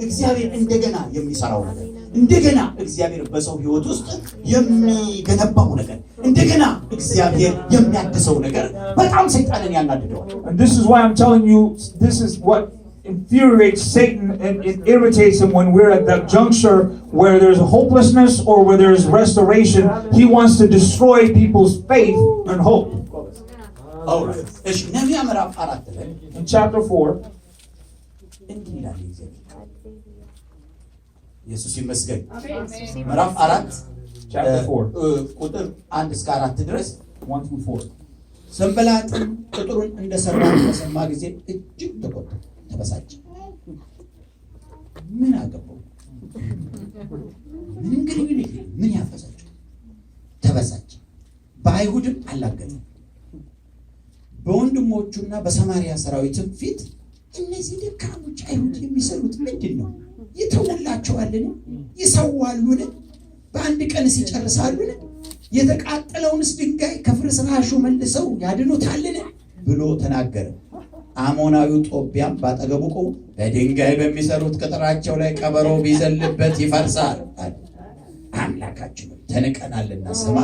እግዚአብሔር እንደገና የሚሰራው ነገር፣ እንደገና እግዚአብሔር በሰው ሕይወት ውስጥ የሚገነባው ነገር፣ እንደገና እግዚአብሔር የሚያድሰው ነገር በጣም ሰይጣንን ያናድደዋል።
And this is why I'm telling you, this is what infuriates Satan and it irritates him when we're at that juncture where there's hopelessness or where there's restoration. He wants to destroy people's faith and hope.
Alright. እሺ ነህምያ ምዕራፍ 4 ላይ
In chapter 4,
እንዲህ ይላል እግዚአብሔር። ኢየሱስ ይመስገን። ምዕራፍ 4
chapter 4,
ቁጥር 1 እስከ 4 ድረስ
1 through 4.
ሰንበላጥም ቅጥሩን እንደሰራ በሰማ ጊዜ እጅግ ተቆጣ፣ ተበሳጨ። ምን አገባው? ምን ግንኙነት ምን ያፈሳቸው? ተበሳጨ፣ በአይሁድም አላገጠ። በወንድሞቹና በሰማርያ ሰራዊትም ፊት እነዚህ ደካሞች አይሁድ የሚሰሩት ምንድን ነው? ይተውላቸዋልን? ይሰዋሉን? በአንድ ቀንስ ይጨርሳሉን? የተቃጠለውንስ ድንጋይ ከፍርስራሹ መልሰው ያድኑታልን? ብሎ ተናገረ። አሞናዊው ጦቢያም ባጠገቡ ቆሞ በድንጋይ በሚሰሩት ቅጥራቸው ላይ ቀበሮ ቢዘልበት ይፈርሳል አለ። አምላካችን ተንቀናልና ስማ፣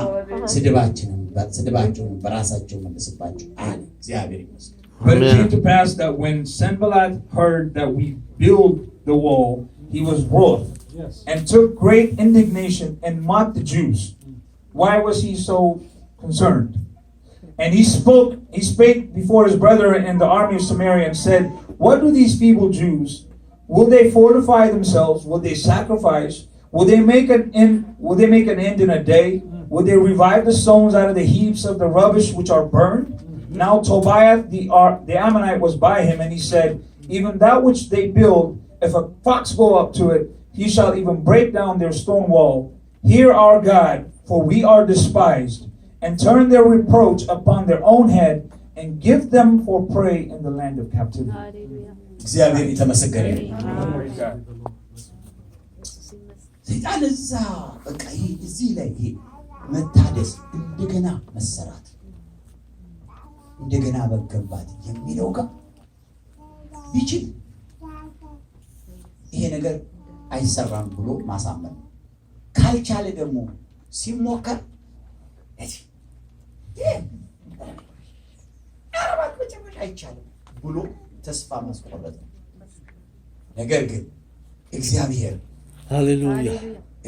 ስድባቸውን በራሳቸው መልስባቸው አለ። እግዚአብሔር ይመስገን።
But it came to pass that when Sanballat heard that we build the wall, he was wroth
Yes.
and took great indignation and mocked the Jews. Why was he so concerned? And he spake before his brethren in the army of Samaria and said, what do these feeble Jews? Will they fortify themselves? Will they sacrifice? Will they make an end in a day? Will they revive the stones out of the heaps of the rubbish which are burned? Now Tobiah the Ammonite was by him, and he said, even that which they build, if a fox go up to it, he shall even break down their stone wall. Hear our God, for we are despised, and turn their reproach upon their own head, and give them for prey in the land of captivity.
እግዚአብሔር የተመሰገነ ይሁን።
Praise God.
ሰይጣን እዛ በቃ ይሄ እዚህ ላይ ይሄ መታደስ፣ እንደገና መሰራት፣ እንደገና መገንባት የሚለው ጋር ቢችል ይሄ ነገር አይሰራም ብሎ ማሳመን፣ ካልቻለ ደግሞ ሲሞከር አረባት መጨረሻ አይቻልም ብሎ ተስፋ ማስቆረጥ ነው። ነገር ግን እግዚአብሔር
ሃሌሉያ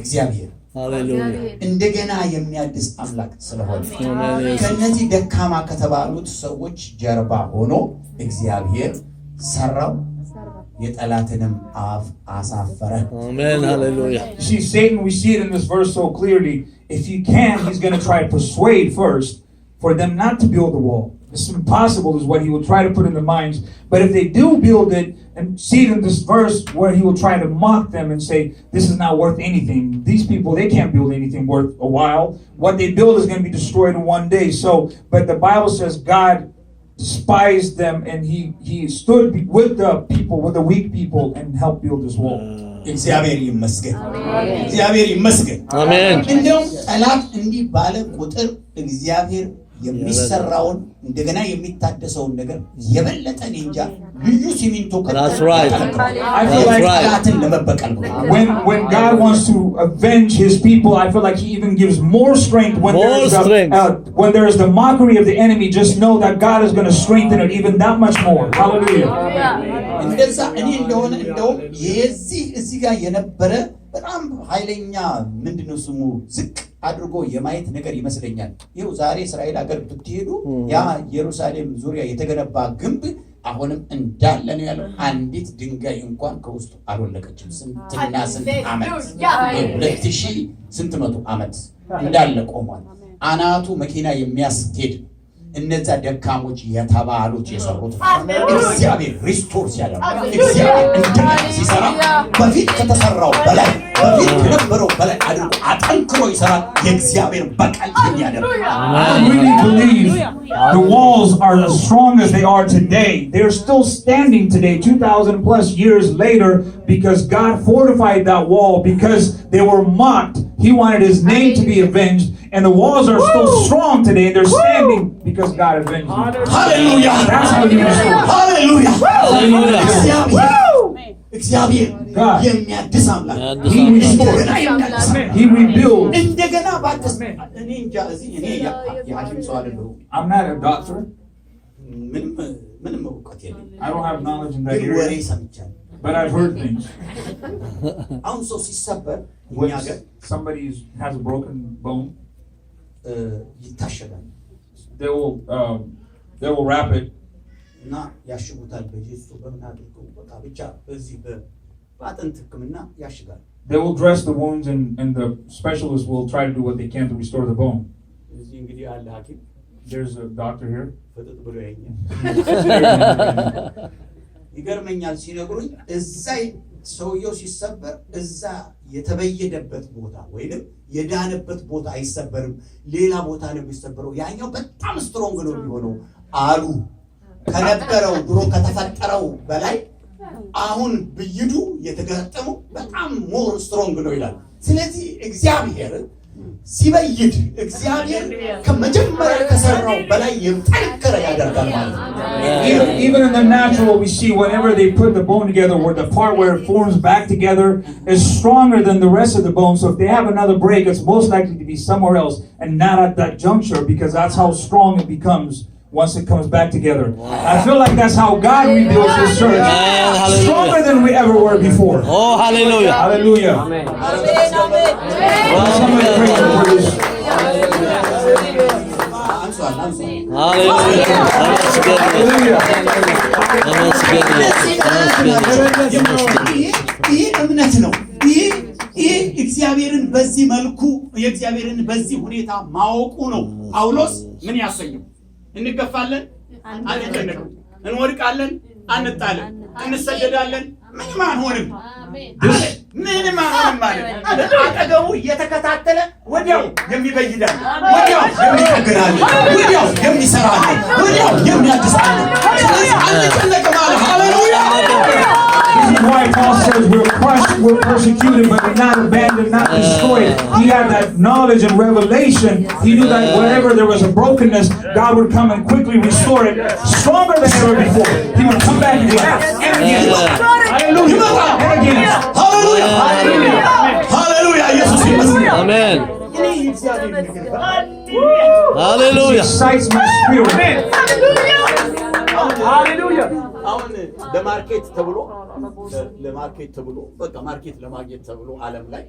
እግዚአብሔር
ሃሌሉያ
እንደገና የሚያድስ አምላክ ስለሆነ
አሜን።
ከነዚህ ደካማ ከተባሉት ሰዎች ጀርባ ሆኖ እግዚአብሔር ሰራው፣ የጠላትንም አፍ አሳፈረ።
አሜን ሃሌሉያ
You see, Satan, we see it in this verse so clearly. If he can, he's going to try to persuade first for them not to build the wall. It's impossible is what he will try to put in their minds. But if they do build it, and see it in this verse where he will try to mock them and say, this is not worth anything. These people, they can't build anything worth a while. What they build is going to be destroyed in one day. So, but the Bible says God despised them, and he stood with the people, with the weak people, and helped build this wall.
እግዚአብሔር ይመስገን እግዚአብሔር ይመስገን
አሜን
እንደውም ጠላት እንዲህ ባለ ቁጥር እግዚአብሔር የሚሰራውን እንደገና የሚታደሰውን ነገር የበለጠ እንጃ ልዩ ሲሚንቶ
That's right.
ጠላትን ለመበቀል
when God wants to avenge his people, I feel like he even gives more strength when there is the mockery of the enemy. Just know that God is going to strengthen it even that much more. Hallelujah.
እንደዛ እኔ እንደውም እዚህ ጋር የነበረ በጣም ኃይለኛ ምንድነው ስሙ ዝቅ አድርጎ የማየት ነገር ይመስለኛል። ይኸው ዛሬ እስራኤል ሀገር ብትሄዱ ያ ኢየሩሳሌም ዙሪያ የተገነባ ግንብ አሁንም እንዳለ ነው ያለው። አንዲት ድንጋይ እንኳን ከውስጡ አልወለቀችም። ስንትና ስንት ዓመት 2000 ስንት መቶ ዓመት እንዳለ ቆሟል። አናቱ መኪና የሚያስኬድ እነዛ ደካሞች የተባሉት የሰሩት እግዚአብሔር ሪስቶር ሲያደርግ እግዚአብሔር እንደገና ሲሰራ በፊት ከተሰራው በላይ በፊት ከነበረው በላይ አድርጎ አጠንክሮ ይሰራል። የእግዚአብሔር በቀል ያደርግ
I really believe the walls are as strong as they are today. They're still standing today 2000 plus years later because God fortified that wall because they were mocked. He wanted his name to be avenged. And the walls are still strong today. They're standing because God avenged them.
Hallelujah.
That's how you restore.
Hallelujah.
Hallelujah.
እግዚአብሔር የሚያድስ አምላክ
He restores. He rebuilds.
እንደገና ባድስ እኔ እንጃ እዚህ እኔ የሐኪም ሰው አይደለሁም።
I'm not a doctor.
ምንም እውቀት የለኝም።
I don't have knowledge in that
ግን ወሬ
area.
ሰምቻለሁ።
But I've heard things.
አሁን ሰው ሲሰበር እኛ
When
ሀገር
somebody has a broken bone,
ይታሸጋል
they will wrap it
እና ያሽጉታል በጄሱ በምን አድርገው በቃ ብቻ በዚህ በአጥንት ሕክምና ያሽጋል።
They will dress the wounds and the specialist will try to do what they can to restore the bone.
እዚህ እንግዲህ አለ ሐኪም
There's a doctor here.
ፍጥጥ ብሎ ያኛል። ይገርመኛል ሲነግሩኝ እዛ ሰውየው ሲሰበር እዛ የተበየደበት ቦታ ወይንም የዳነበት ቦታ አይሰበርም፣ ሌላ ቦታ ነው የሚሰበረው። ያኛው በጣም ስትሮንግ ነው የሚሆነው አሉ። ከነበረው ድሮ ከተፈጠረው በላይ አሁን ብይዱ የተገጠመው በጣም ሞር ስትሮንግ ነው ይላል። ስለዚህ እግዚአብሔር ሲበይድ እግዚአብሔር ከመጀመሪያ ከሰራው በላይ የጠነከረ ያደርጋል ማለት ነው።
Even in the natural, we see whenever they put the bone together, where the part where it forms back together is stronger than the rest of the bone. So if they have another break, it's most likely to be somewhere else and not at that juncture, because that's how strong it becomes once it comes back together. I feel like that's how God rebuilds His church, stronger than we ever were before.
Oh, hallelujah.
Hallelujah.
Amen.
Somebody praise Him for this.
ይህ እምነት ነው። ይህ እግዚአብሔርን በዚህ መልኩ የእግዚአብሔርን በዚህ ሁኔታ ማወቁ ነው። ጳውሎስ ምን ያሰኘው? እንገፋለን፣ አንጨነቅም፣ እንወድቃለን፣ አንጣለን፣ እንሰደዳለን፣ ምንም አንሆንም፣ ምንም አንሆንም ማለት አጠገቡ እየተከታተለ ወዲያው የሚበይዳል፣ ወዲያው የሚጠግናል፣ ወዲያው የሚሰራል፣ ወዲያው የሚያድሳል። ስለዚህ አንጨነቅም አለ። ሃሌሉያ።
This is why Paul says we're crushed, we're persecuted, but we're not abandoned, not destroyed. He had that knowledge and revelation. He knew that whenever there was a brokenness, God would come and quickly restore it, stronger than ever before. He would come back and again. Hallelujah. And again.
Hallelujah. Hallelujah. Jesus ይመስገን።
Amen.
It excites my spirit.
Hallelujah.
አሁን ለማርኬት ተብሎ በቃ ማርኬት ለማግኘት ተብሎ ዓለም ላይ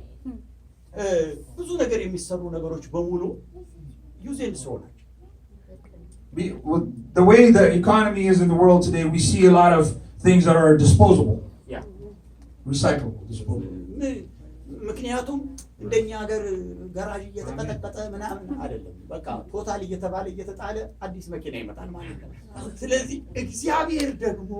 ብዙ ነገር የሚሰሩ ነገሮች በሙሉ ዩዝ ኤንድ ሶ ናቸው።
The way the economy is in the world today, we see a lot of things that are disposable.
Yeah.
Recyclable, disposable.
ምክንያቱም እንደኛ ሀገር ጋራዥ እየተቀጠቀጠ ምናምን አይደለም። በቃ ቶታል እየተባለ እየተጣለ አዲስ መኪና ይመጣል ማለት ነው። ስለዚህ እግዚአብሔር ደግሞ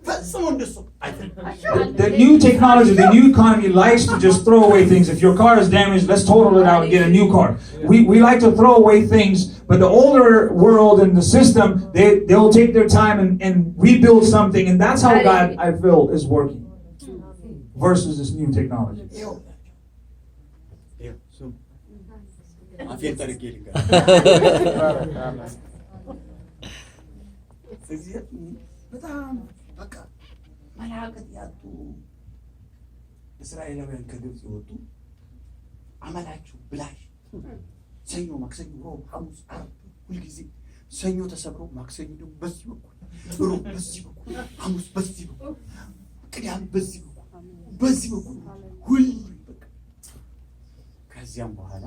The new technology, the new economy likes to just throw away things. If your car is damaged, let's total it out and get a new car. We like to throw away things, but the older world and the system, they'll take their time and rebuild something, and that's how God, I feel, is working. Versus this new technology.
በጣም በቃ መላእክት ያጡ እስራኤላውያን ከግብፅ የወጡ አመላቸው ብላሽ ሰኞ ማክሰኞ ሮብ ሐሙስ ዓርብ ሁልጊዜ ሰኞ ተሰብሮ ማክሰኞ ደግሞ በዚህ በኩል ሮብ በዚህ በኩል ሐሙስ በዚህ በኩል ቅዳሜ በዚህ በኩል ሁሉ በቃ ከዚያም በኋላ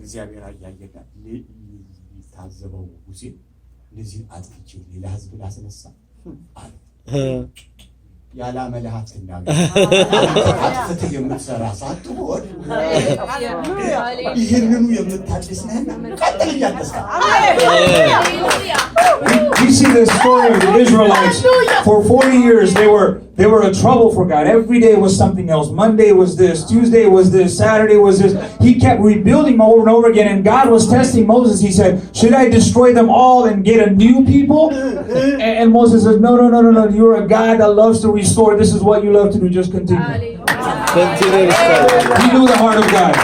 እግዚአብሔር አያየና ሊታዘበው ሙሴ ለዚህ አጥፍቼ ሌላ ህዝብ ላስነሳ አለ ያላ መለሃት እንዳለ አጥፍተህ የምትሰራ ሳትሆን ይህንኑ የምታድስ ነህና ቀጥል እያደስካ
We see the story of the Israelites. For 40 years, they were a trouble for God. Every day was something else. Monday was this, Tuesday was this, Saturday was this. He kept rebuilding over and over again, and God was testing Moses. He said, should I destroy them all and get a new people? And Moses says, no. You're a God that loves to restore. This is what you love to do. Just continue. He knew the heart of God.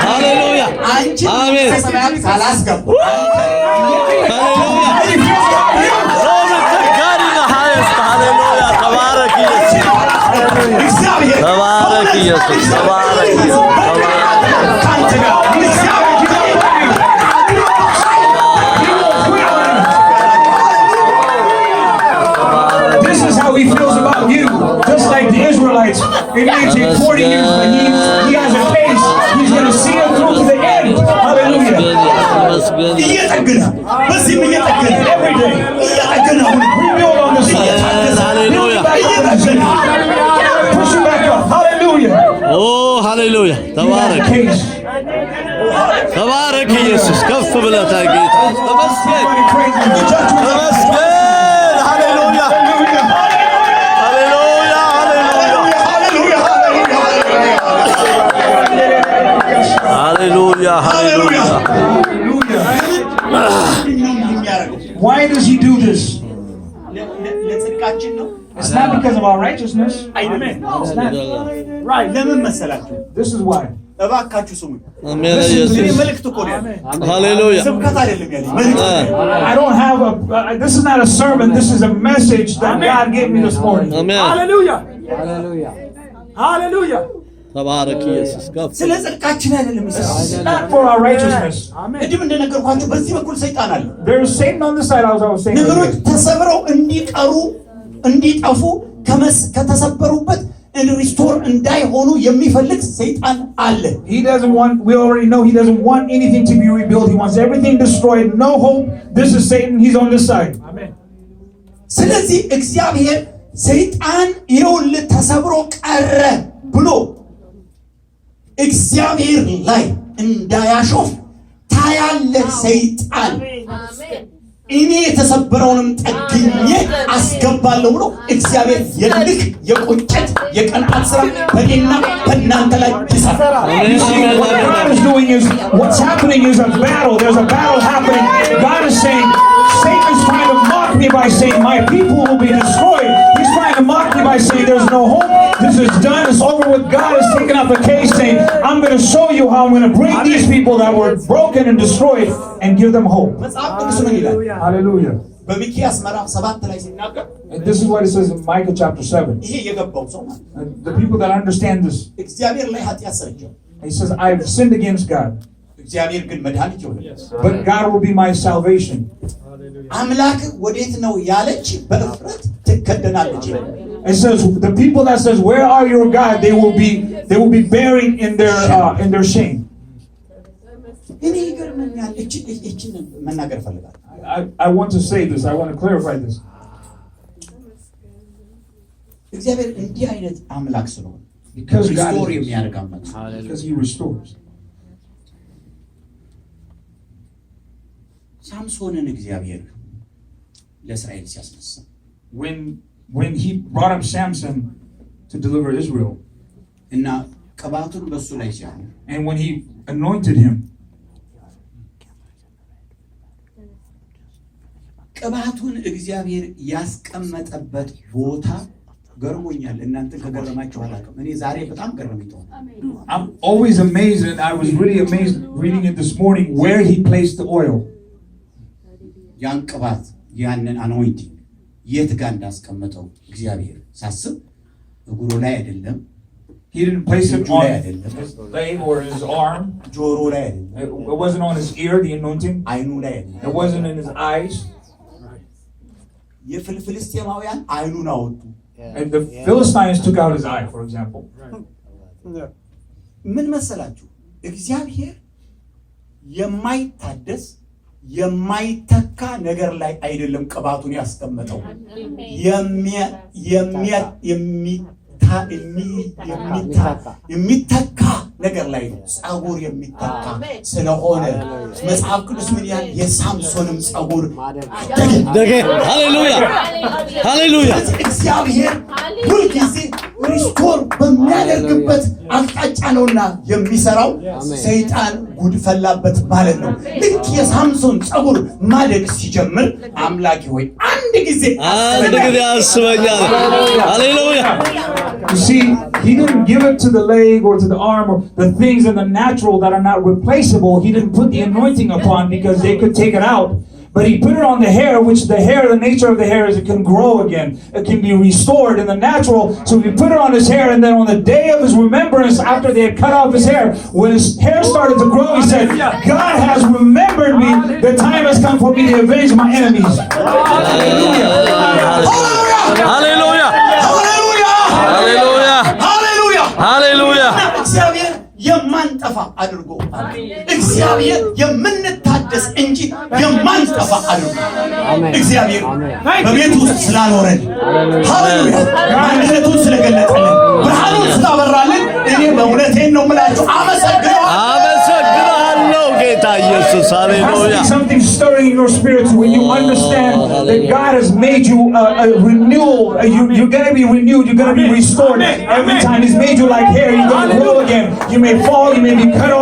Hallelujah. Amen.
This is how he feels about you. Just like the Israelites. It may take 40 years, but he has a case. He's going to see it through to the end. Hallelujah. Every day. Rebuild on this side.
Hallelujah.
Push it back up. Hallelujah.
Oh, hallelujah. Tabarak. Tabarak Jesus. Kaf bilata ጌታ ተመስገን ተመስገን ሃሌሉያ ሃሌሉያ ሃሌሉያ
Why does he do this?
ለጽድቃችን ነው
It's not because of our righteousness.
አይደለም
It's not.
ራይ ለምን መሰላችሁ
This is why.
እባካችሁ ስሙኝ
አሜን
እኔ
ኢየሱስ
መልእክት እኮ ነው ያለኝ
ሃሌሉያ
ስብከት አይደለም ያለኝ መልእክት
I don't have this is not a sermon. This is a message that God gave me this morning.
አሜን
ሃሌሉያ
ተባረክ ኢየሱስ ከፍ
ስለ ጽድቃችን አይደለም ይሰራል
It's not for our righteousness.
እድም እንደነገርኳችሁ በዚህ በኩል ሰይጣን አለ
There is Satan on this side, as I was saying.
ነገሮች ተሰብረው እንዲጠፉ ከተሰበሩበት ሪስቶር እንዳይሆኑ የሚፈልግ ሰይጣን አለ
He doesn't want, we already know he doesn't want anything to be rebuilt. He wants everything destroyed. No hope. This is Satan. He's on this side.
አሜን
ስለዚህ እግዚአብሔር ሰይጣን ይኸውልህ ተሰብሮ ቀረ ብሎ እግዚአብሔር ላይ እንዳያሾፍ ታያለህ ሰይጣን እኔ የተሰበረውንም ጠግኜ አስገባለሁ ብሎ እግዚአብሔር የልክ የቁጭት የቀንዓት ስራ በእኔና በእናንተ ላይ ይሰራል
You see, what God is doing is, what's happening is a battle. There's a battle happening. God is saying, Satan is trying to mock me by saying, my people will be destroyed. He's trying to mock me by saying, there's no hope. This is done. It's over with. God is taking up a case saying, I'm going to show you how I'm going to bring these people that were broken and destroyed and give them hope. Hallelujah.
በሚክያስ ምዕራፍ 7 ላይ ሲናገር
And this is what it says in Micah chapter 7.
ይሄ የገባው ሰው ማለት
The people that understand this,
እግዚአብሔር ላይ ኃጢአት ሰርቼው
he says, I've sinned against God,
እግዚአብሔር ግን መድኃኒት ይሆናል
but God will be my salvation.
አምላክ ወዴት ነው ያለች በእፍረት ትከደናለች
It says, the people that says, where are your God? They will be bearing in their shame.
እኔ ይገርመኛል እቺን መናገር ፈልጋለሁ
I want to say this. I want to clarify this.
እግዚአብሔር እንዲህ አይነት አምላክ ስለሆነ
Because God
ሪስቶር
is,
የሚያደርግ አምላክ ስለሆነ
because He restores.
ሳምሶንን እግዚአብሔር ለእስራኤል ሲያስነሳ
when he brought up Samson to deliver Israel.
እና ቅባቱን በሱ ላይ ሲያኑ
And when he anointed him,
ቅባቱን እግዚአብሔር ያስቀመጠበት ቦታ ገርሞኛል። እናንተ ከገረማችሁ አላውቅም። እኔ ዛሬ በጣም ገረመኝ።
I'm always amazed, and I was really amazed reading it this morning where he placed the oil.
ያን ቅባት ያንን አኖይንቲንግ የት ጋር እንዳስቀመጠው እግዚአብሔር ሳስብ እግሩ ላይ አይደለም።
He didn't place it on his leg or his arm.
ጆሮ ላይ አይደለም።
It wasn't on his ear, the anointing.
አይኑ ላይ አይደለም።
It wasn't in his eyes.
የፍልስጤማውያን አይኑን አወጡ።
And the Philistines took out his eye, for example.
ምን መሰላችሁ? እግዚአብሔር የማይታደስ የማይተካ ነገር ላይ አይደለም ቅባቱን ያስቀመጠው። የሚተካ ነገር ላይ ነው። ጸጉር የሚተካ ስለሆነ መጽሐፍ ቅዱስ ምን ያህል የሳምሶንም ጸጉር
ደገ ሃሌሉያ ሃሌሉያ
እግዚአብሔር ሁልጊዜ ሪስቶር በሚያደርግበት አቅጣጫ ነውና የሚሰራው። ሰይጣን ጉድ ፈላበት ማለት ነው። ልክ የሳምሶን ጸጉር ማደግ ሲጀምር አምላኬ ሆይ አንድ ጊዜ
አስበኛል። ሃሌሉያ
You see, he didn't give it to the leg or to the arm or the things in the natural that are not replaceable. He didn't put the anointing upon because they could take it out. But he put it on the hair, which the hair, the nature of the hair is it can grow again. It can be restored in the natural. So he put it on his hair, and then on the day of his remembrance, after they had cut off his hair, when his hair started to grow, he said, God has remembered me. The time has come for me to avenge my enemies. Hallelujah.
ሃሌሉያ ሃሌሉያ ሃሌሉያ ሃሌሉያ
እግዚአብሔር የማንጠፋ አድርጎ እግዚአብሔር የምንታደስ እንጂ የማንጠፋ አድርጎ እግዚአብሔር በቤቱ ውስጥ ስላኖረን ሃሌሉያ ማንነቱን ስለገለጠልን ብርሃኑን ስላበራልን እኔ በእውነቴን ነው የምላችሁ አመሰግናለሁ
ጌታ ኢየሱስ ሃሌሉያ
Something stirring in your spirit when you understand that God has made you a renewal. You're going to be renewed. You're going to be restored. Every time He's made you like hair, you're going to grow again. You may fall. You may be cut off.